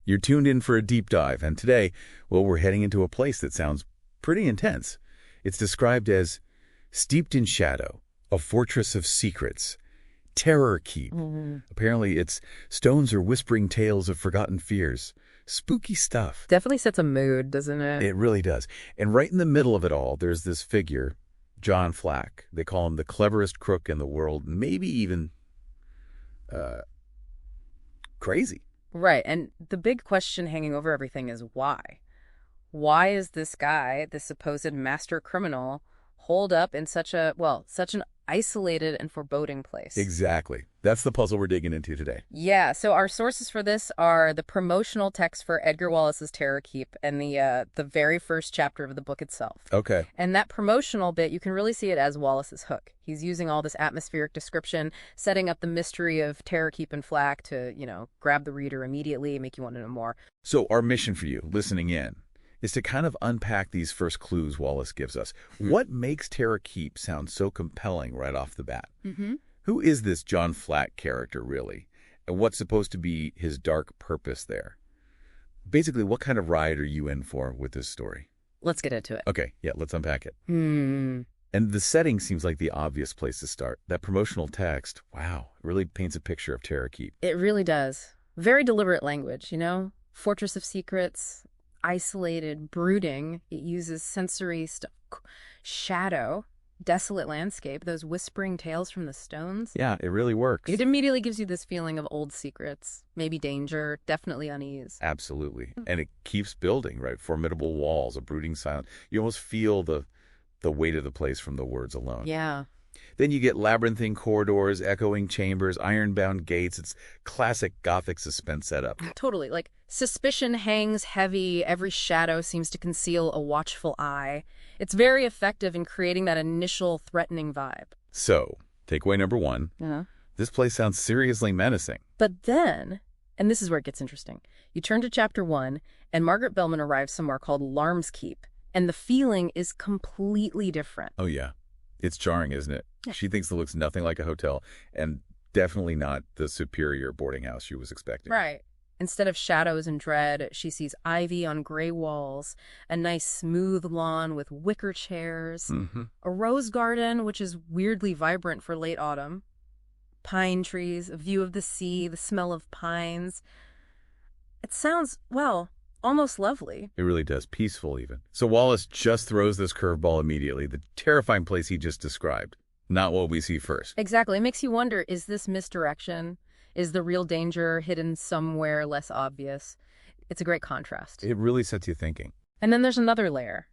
You're tuned in for a deep dive, and today, well, we're heading into a place that sounds pretty intense. It's described as steeped in shadow, a fortress of secrets, terror keep. Apparently, its stones are whispering tales of forgotten fears. Spooky stuff. Definitely sets a mood, doesn't it? It really does. And right in the middle of it all, there's this figure, John Flack. They call him the cleverest crook in the world, maybe even crazy. Right. And the big question hanging over everything is why? Why is this guy, this supposed master criminal, holed up in such an isolated and foreboding place? Exactly. That's the puzzle we're digging into today. Yeah, so our sources for this are the promotional text for Edgar Wallace's Terror Keep and the very first chapter of the book itself. Okay. And that promotional bit, you can really see it as Wallace's hook. He's using all this atmospheric description, setting up the mystery of Terror Keep and Flack to, grab the reader immediately, make you want to know more. So our mission for you, listening in, is to kind of unpack these first clues Wallace gives us. What makes Terror Keep sound so compelling right off the bat? Who is this John Flack character, really? And what's supposed to be his dark purpose there? Basically, what kind of ride are you in for with this story? Let's get into it. Okay, yeah, let's unpack it. And the setting seems like the obvious place to start. That promotional text, wow, it really paints a picture of Terror Keep. It really does. Very deliberate language, Fortress of secrets, isolated, brooding. It uses sensory stuff, shadow, desolate landscape, those whispering tales from the stones. Yeah, it really works. It immediately gives you this feeling of old secrets, maybe danger, definitely unease. Absolutely. And it keeps building, right? Formidable walls, a brooding silence. You almost feel the weight of the place from the words alone. Yeah. Then you get labyrinthine corridors, echoing chambers, iron-bound gates. It's classic Gothic suspense setup. Totally. Like, suspicion hangs heavy. Every shadow seems to conceal a watchful eye. It's very effective in creating that initial threatening vibe. So, takeaway number one, this place sounds seriously menacing. But then, and this is where it gets interesting, you turn to chapter 1, and Margaret Bellman arrives somewhere called Larm's Keep, and the feeling is completely different. Oh, yeah. It's jarring, isn't it? She thinks it looks nothing like a hotel, and definitely not the superior boarding house she was expecting. Right. Instead of shadows and dread, she sees ivy on gray walls, a nice smooth lawn with wicker chairs, a rose garden, which is weirdly vibrant for late autumn, pine trees, a view of the sea, the smell of pines. It sounds, almost lovely. It really does. Peaceful, even. So Wallace just throws this curveball immediately, the terrifying place he just described. Not what we see first. Exactly. It makes you wonder, is this misdirection? Is the real danger hidden somewhere less obvious? It's a great contrast. It really sets you thinking. And then there's another layer.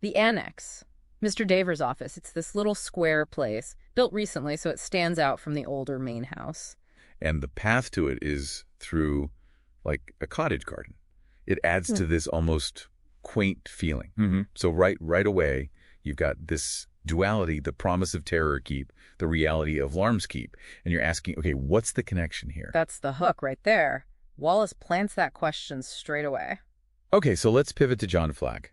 The annex. Mr. Daver's office. It's this little square place, built recently so it stands out from the older main house. And the path to it is through, like, a cottage garden. It adds to this almost quaint feeling. So right away, you've got this duality, the promise of Terror Keep, the reality of Larm's Keep. And you're asking, okay, what's the connection here? That's the hook right there. Wallace plants that question straight away. Okay, so let's pivot to John Flack.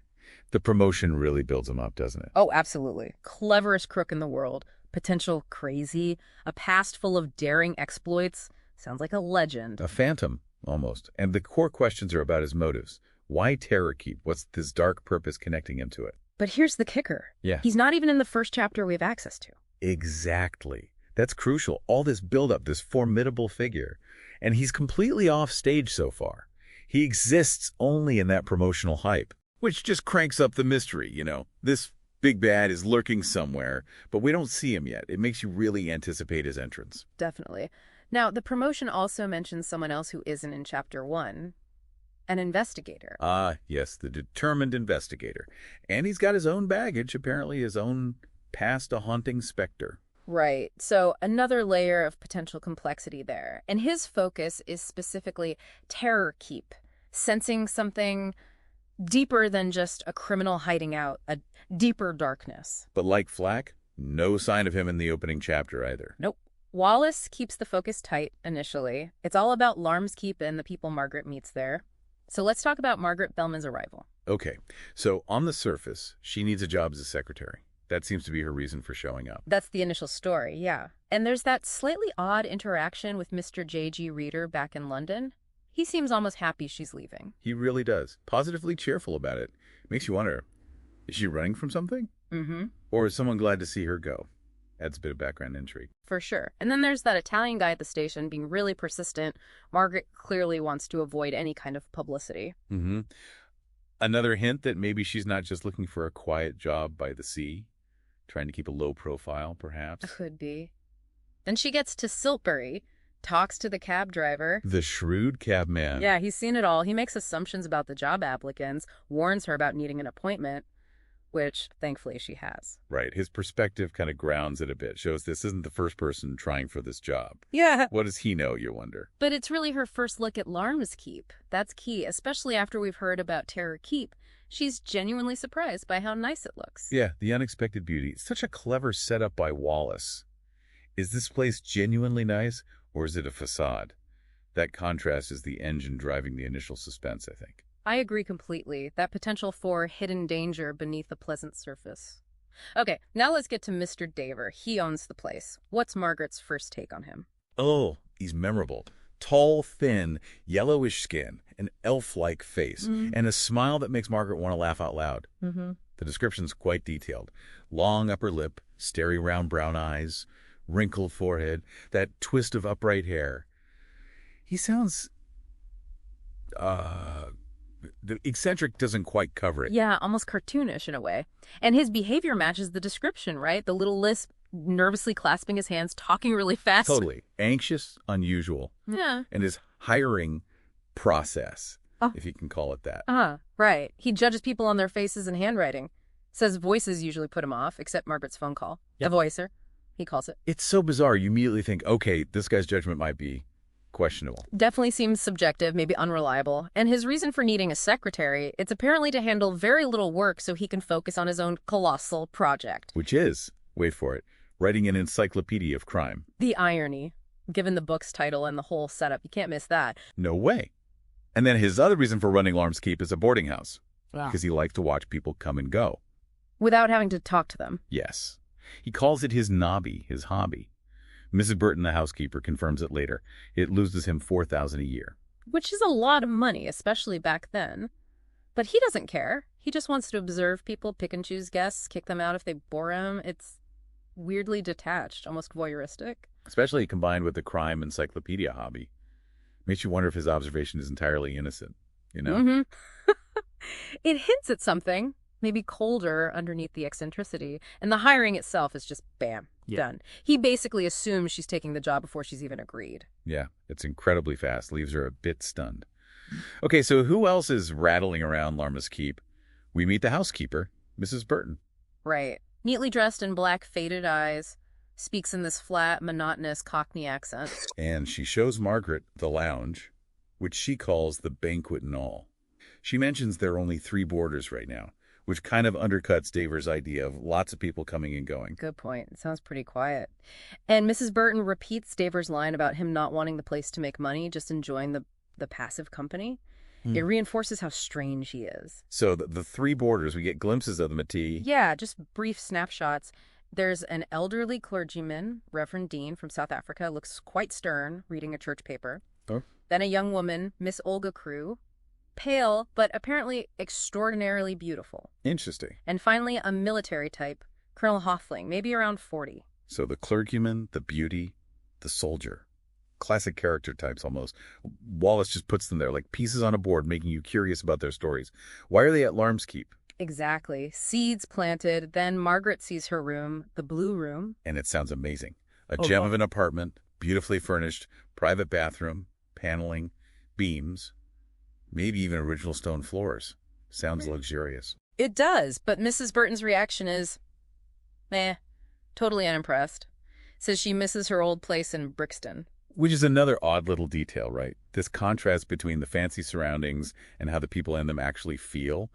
The promotion really builds him up, doesn't it? Oh, absolutely. Cleverest crook in the world. Potential crazy. A past full of daring exploits. Sounds like a legend. A phantom, almost. And the core questions are about his motives. Why Terror Keep? What's this dark purpose connecting him to it? But here's the kicker. Yeah. He's not even in the first chapter we have access to. Exactly. That's crucial. All this buildup, this formidable figure. And he's completely off stage so far. He exists only in that promotional hype, which just cranks up the mystery, This big bad is lurking somewhere, but we don't see him yet. It makes you really anticipate his entrance. Definitely. Now, the promotion also mentions someone else who isn't in chapter 1. An investigator. Ah, yes, the determined investigator. And he's got his own baggage, apparently his own past, a haunting specter. Right. So another layer of potential complexity there. And his focus is specifically Terror Keep, sensing something deeper than just a criminal hiding out, a deeper darkness. But like Flack, no sign of him in the opening chapter either. Nope. Wallace keeps the focus tight initially. It's all about Larm's Keep and the people Margaret meets there. So let's talk about Margaret Bellman's arrival. Okay, so on the surface, she needs a job as a secretary. That seems to be her reason for showing up. That's the initial story, yeah. And there's that slightly odd interaction with Mr. J.G. Reader back in London. He seems almost happy she's leaving. He really does. Positively cheerful about it. Makes you wonder, is she running from something? Mm-hmm. Or is someone glad to see her go? Adds a bit of background intrigue. For sure. And then there's that Italian guy at the station being really persistent. Margaret clearly wants to avoid any kind of publicity. Mm-hmm. Another hint that maybe she's not just looking for a quiet job by the sea, trying to keep a low profile, perhaps. Could be. Then she gets to Siltbury, talks to the cab driver. The shrewd cabman. Yeah, he's seen it all. He makes assumptions about the job applicants, warns her about needing an appointment, which thankfully she has. Right. His perspective kind of grounds it a bit, shows this isn't the first person trying for this job. Yeah. What does he know, you wonder? But it's really her first look at Larm's Keep. That's key, especially after we've heard about Terror Keep. She's genuinely surprised by how nice it looks. Yeah, the unexpected beauty. Such a clever setup by Wallace. Is this place genuinely nice, or is it a facade? That contrast is the engine driving the initial suspense, I think. I agree completely. That potential for hidden danger beneath a pleasant surface. Okay, now let's get to Mr. Daver. He owns the place. What's Margaret's first take on him? Oh, he's memorable. Tall, thin, yellowish skin, an elf-like face, and a smile that makes Margaret want to laugh out loud. Mm-hmm. The description's quite detailed. Long upper lip, starry round brown eyes, wrinkled forehead, that twist of upright hair. He sounds... the eccentric doesn't quite cover it. Yeah, almost cartoonish in a way. And his behavior matches the description, right? The little lisp, nervously clasping his hands, talking really fast. Totally. Anxious, unusual. Yeah. And his hiring process, if you can call it that. Right. He judges people on their faces and handwriting. Says voices usually put him off, except Margaret's phone call. Yep. The voicer, he calls it. It's so bizarre. You immediately think, okay, this guy's judgment might be questionable. Definitely seems subjective, maybe unreliable. And his reason for needing a secretary, it's apparently to handle very little work so he can focus on his own colossal project. Which is, wait for it, writing an encyclopedia of crime. The irony, given the book's title and the whole setup. You can't miss that. No way. And then his other reason for running Larm's Keep is a boarding house. Wow. Because he likes to watch people come and go. Without having to talk to them. Yes. He calls it his nobby, his hobby. Mrs. Burton, the housekeeper, confirms it later. It loses him $4,000 a year. Which is a lot of money, especially back then. But he doesn't care. He just wants to observe people, pick and choose guests, kick them out if they bore him. It's weirdly detached, almost voyeuristic. Especially combined with the crime encyclopedia hobby. Makes you wonder if his observation is entirely innocent, you know? Mm-hmm. It hints at something, maybe colder underneath the eccentricity. And the hiring itself is just bam, done. He basically assumes she's taking the job before she's even agreed. Yeah, it's incredibly fast. Leaves her a bit stunned. Okay, so who else is rattling around Larm's Keep? We meet the housekeeper, Mrs. Burton. Right. Neatly dressed in black faded eyes, speaks in this flat, monotonous Cockney accent. And she shows Margaret the lounge, which she calls the banquet and all. She mentions there are only 3 boarders right now, which kind of undercuts Daver's idea of lots of people coming and going. Good point. It sounds pretty quiet. And Mrs. Burton repeats Daver's line about him not wanting the place to make money, just enjoying the passive company. It reinforces how strange he is. So the 3 boarders, we get glimpses of them at tea. Yeah, just brief snapshots. There's an elderly clergyman, Reverend Dean from South Africa, looks quite stern, reading a church paper. Oh. Then a young woman, Miss Olga Crew, pale, but apparently extraordinarily beautiful. Interesting. And finally, a military type, Colonel Hoffling, maybe around 40. So the clergyman, the beauty, the soldier. Classic character types almost. Wallace just puts them there like pieces on a board, making you curious about their stories. Why are they at Larm's Keep? Exactly. Seeds planted. Then Margaret sees her room, the blue room. And it sounds amazing. A gem of an apartment, beautifully furnished, private bathroom, paneling, beams, maybe even original stone floors. Sounds luxurious. It does, but Mrs. Burton's reaction is, meh, totally unimpressed. Says she misses her old place in Brixton. Which is another odd little detail, right? This contrast between the fancy surroundings and how the people in them actually feel.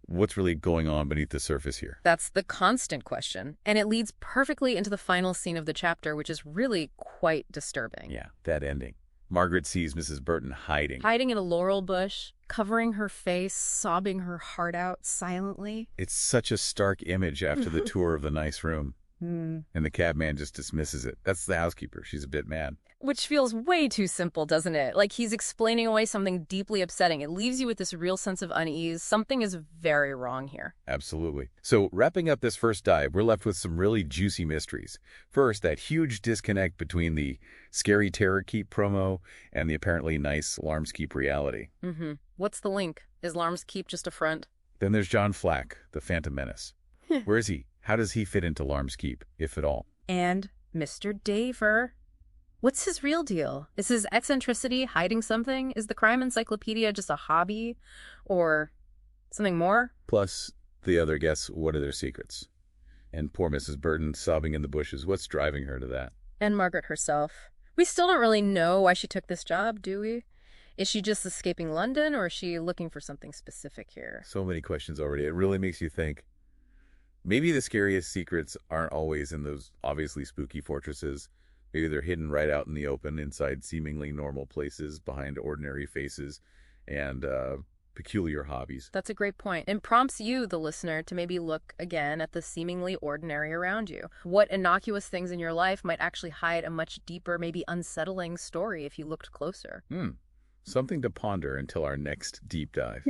What's really going on beneath the surface here? That's the constant question. And it leads perfectly into the final scene of the chapter, which is really quite disturbing. Yeah, that ending. Margaret sees Mrs. Burton hiding. Hiding in a laurel bush, covering her face, sobbing her heart out silently. It's such a stark image after the tour of the nice room. And the cabman just dismisses it. That's the housekeeper. She's a bit mad. Which feels way too simple, doesn't it? Like he's explaining away something deeply upsetting. It leaves you with this real sense of unease. Something is very wrong here. Absolutely. So wrapping up this first dive, we're left with some really juicy mysteries. First, that huge disconnect between the scary Terror Keep promo and the apparently nice Alarms Keep reality. What's the link? Is Alarms Keep just a front? Then there's John Flack, the Phantom Menace. Where is he? How does he fit into Alarms Keep, if at all? And Mr. Daver. What's his real deal? Is his eccentricity hiding something? Is the crime encyclopedia just a hobby? Or something more? Plus, the other guests, what are their secrets? And poor Mrs. Burton sobbing in the bushes. What's driving her to that? And Margaret herself. We still don't really know why she took this job, do we? Is she just escaping London, or is she looking for something specific here? So many questions already. It really makes you think. Maybe the scariest secrets aren't always in those obviously spooky fortresses. Maybe they're hidden right out in the open, inside seemingly normal places, behind ordinary faces and peculiar hobbies. That's a great point. And prompts you, the listener, to maybe look again at the seemingly ordinary around you. What innocuous things in your life might actually hide a much deeper, maybe unsettling story if you looked closer. Something to ponder until our next deep dive.